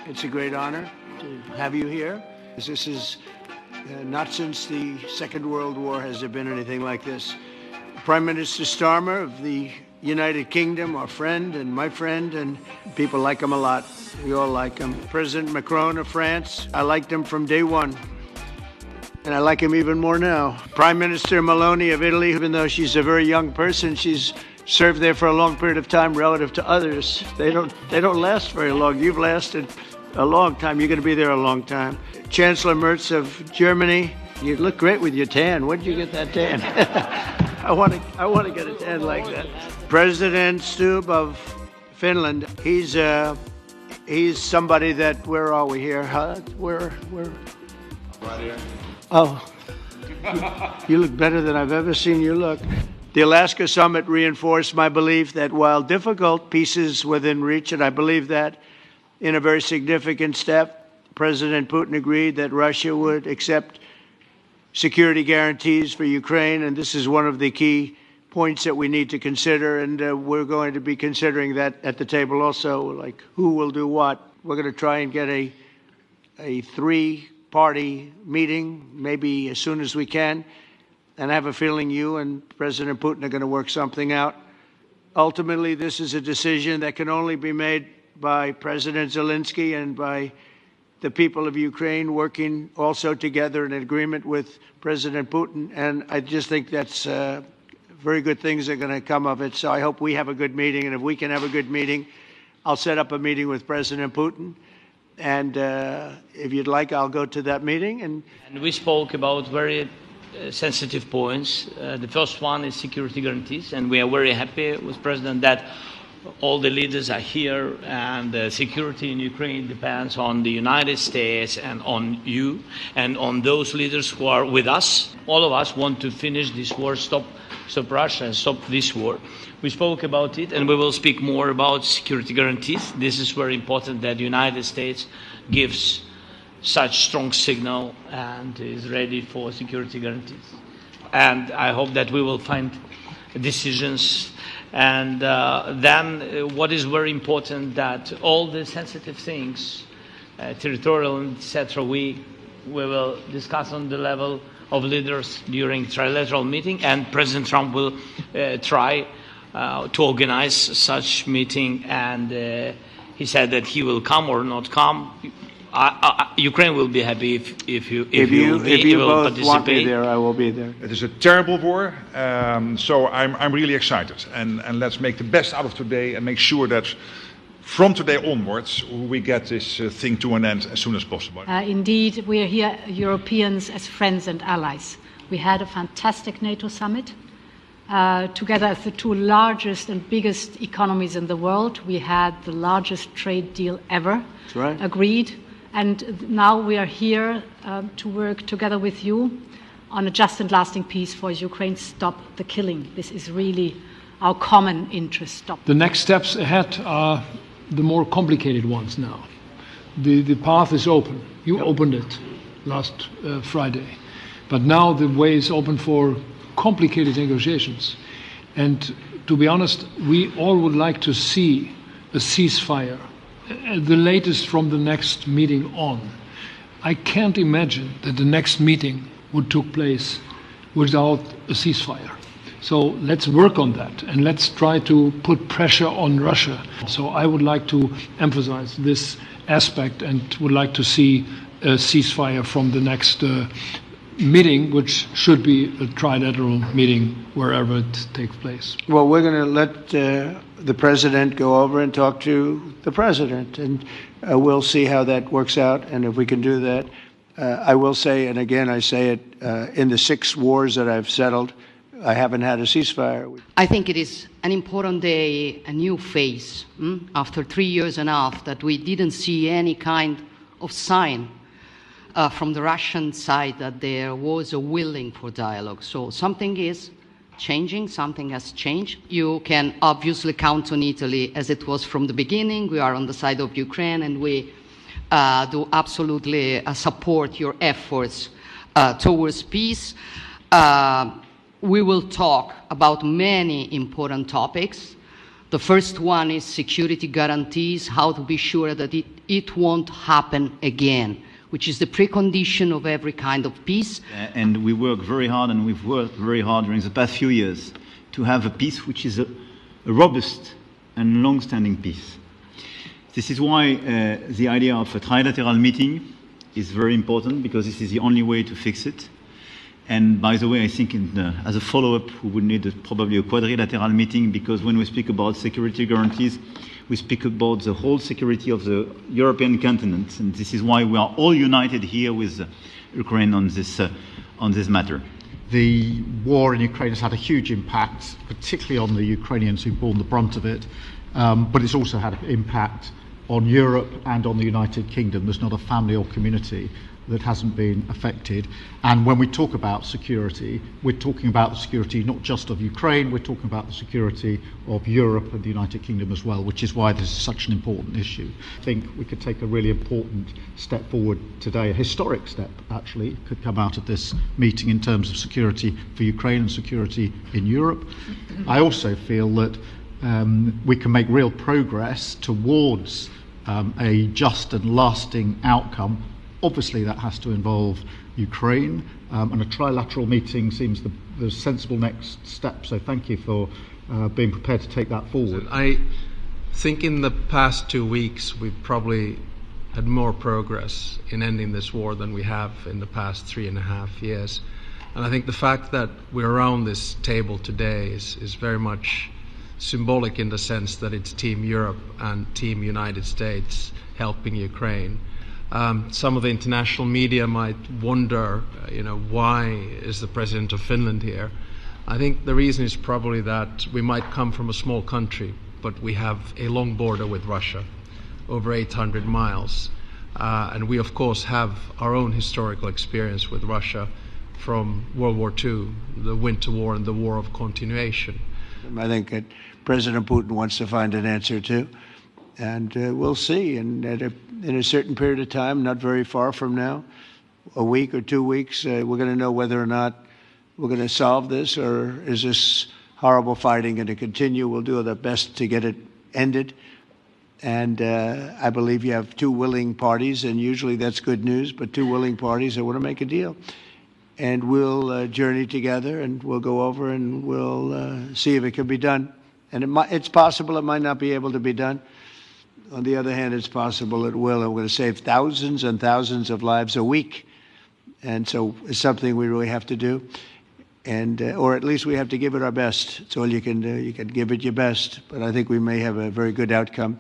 It's a great honor to have you here. This is not since the Second World War has there been anything like this. Prime Minister Starmer of the United Kingdom, our friend and my friend, and people like him a lot. We all like him. President Macron of France, I liked him from day one. And I like him even more now. Prime Minister Meloni of Italy, even though she's a very young person, she's served there for a long period of time relative to others. They don't last very long. You've lasted a long time. You're going to be there a long time. Chancellor Merz of Germany, you look great with your tan. Where did you get that tan? I want to get a tan like that. President Stubb of Finland, he's somebody that, where are we here? Where? Right here. Oh, you look better than I've ever seen you look. The Alaska summit reinforced my belief that while difficult, peace is within reach, and I believe that in a very significant step, President Putin agreed that Russia would accept security guarantees for Ukraine, and this is one of the key points that we need to consider, and we're going to be considering that at the table also, like who will do what. We're going to try and get a three-party meeting, maybe as soon as we can, and I have a feeling you and President Putin are going to work something out. Ultimately, this is a decision that can only be made by President Zelensky and by the people of Ukraine working also together in agreement with President Putin. And I just think that's very good things are going to come of it. So I hope we have a good meeting. And if we can have a good meeting, I'll set up a meeting with President Putin. And if you'd like, I'll go to that meeting. And we spoke about very sensitive points. The first one is security guarantees. And we are very happy with President that all the leaders are here, and security in Ukraine depends on the United States and on you and on those leaders who are with us. All of us want to finish this war, stop Russia and stop this war. We spoke about it, and we will speak more about security guarantees. This is very important that the United States gives such strong signal and is ready for security guarantees. And I hope that we will find decisions. And then what is very important that all the sensitive things, territorial, etc., we will discuss on the level of leaders during trilateral meeting, and President Trump will try to organize such meeting, and he said that he will come or not come. Ukraine will be happy if you will both want me there, I will be there. It is a terrible war, so I'm really excited. And let's make the best out of today and make sure that from today onwards we get this thing to an end as soon as possible. Indeed, we are here, Europeans, as friends and allies. We had a fantastic NATO summit. Together as the two largest and biggest economies in the world, we had the largest trade deal ever. That's right. Agreed. And now we are here to work together with you on a just and lasting peace for Ukraine. Stop the killing. This is really our common interest. Stop. The next steps ahead are the more complicated ones now. The path is open. You opened it last Friday. But now the way is open for complicated negotiations. And to be honest, we all would like to see a ceasefire, the latest from the next meeting on. I can't imagine that the next meeting would take place without a ceasefire. So let's work on that, and let's try to put pressure on Russia. So I would like to emphasize this aspect and would like to see a ceasefire from the next meeting, which should be a trilateral meeting wherever it takes place. Well, we're going to let the president go over and talk to the president, and we'll see how that works out, and if we can do that. I will say, and again I say it, in the 6 wars that I've settled, I haven't had a ceasefire. I think it is an important day, a new phase, after 3 years and a half that we didn't see any kind of sign from the Russian side that there was a willing for dialogue. So something is changing, something has changed. You can obviously count on Italy as it was from the beginning. We are on the side of Ukraine, and we do absolutely support your efforts towards peace. We will talk about many important topics. The first one is security guarantees, how to be sure that it won't happen again, which is the precondition of every kind of peace. And we work very hard, and we've worked very hard during the past few years to have a peace which is a robust and long-standing peace. This is why the idea of a trilateral meeting is very important, because this is the only way to fix it. And by the way, I think as a follow-up, we would need probably a quadrilateral meeting, because when we speak about security guarantees, we speak about the whole security of the European continent. And this is why we are all united here with Ukraine on this matter. The war in Ukraine has had a huge impact, particularly on the Ukrainians who've borne the brunt of it, but it's also had an impact on Europe and on the United Kingdom. There's not a family or community that hasn't been affected. And when we talk about security, we're talking about the security not just of Ukraine, we're talking about the security of Europe and the United Kingdom as well, which is why this is such an important issue. I think we could take a really important step forward today, a historic step actually, could come out of this meeting in terms of security for Ukraine and security in Europe. I also feel that we can make real progress towards a just and lasting outcome. Obviously, that has to involve Ukraine, and a trilateral meeting seems the sensible next step. So thank you for being prepared to take that forward. I think in the past 2 weeks, we've probably had more progress in ending this war than we have in the past 3.5 years. And I think the fact that we're around this table today is very much symbolic in the sense that it's Team Europe and Team United States helping Ukraine. Some of the international media might wonder, why is the president of Finland here? I think the reason is probably that we might come from a small country, but we have a long border with Russia, over 800 miles. And we, of course, have our own historical experience with Russia from World War II, the Winter War and the War of Continuation. I think that President Putin wants to find an answer too. And we'll see. And in a certain period of time, not very far from now, a week or 2 weeks, we're going to know whether or not we're going to solve this, or is this horrible fighting going to continue. We'll do our best to get it ended. And I believe you have two willing parties, and usually that's good news, but two willing parties that want to make a deal. And we'll journey together, and we'll go over, and we'll see if it can be done. And it's possible it might not be able to be done. On the other hand, it's possible it will, and we're going to save thousands and thousands of lives a week. And so it's something we really have to do. And or at least we have to give it our best. It's all you can do. You can give it your best. But I think we may have a very good outcome.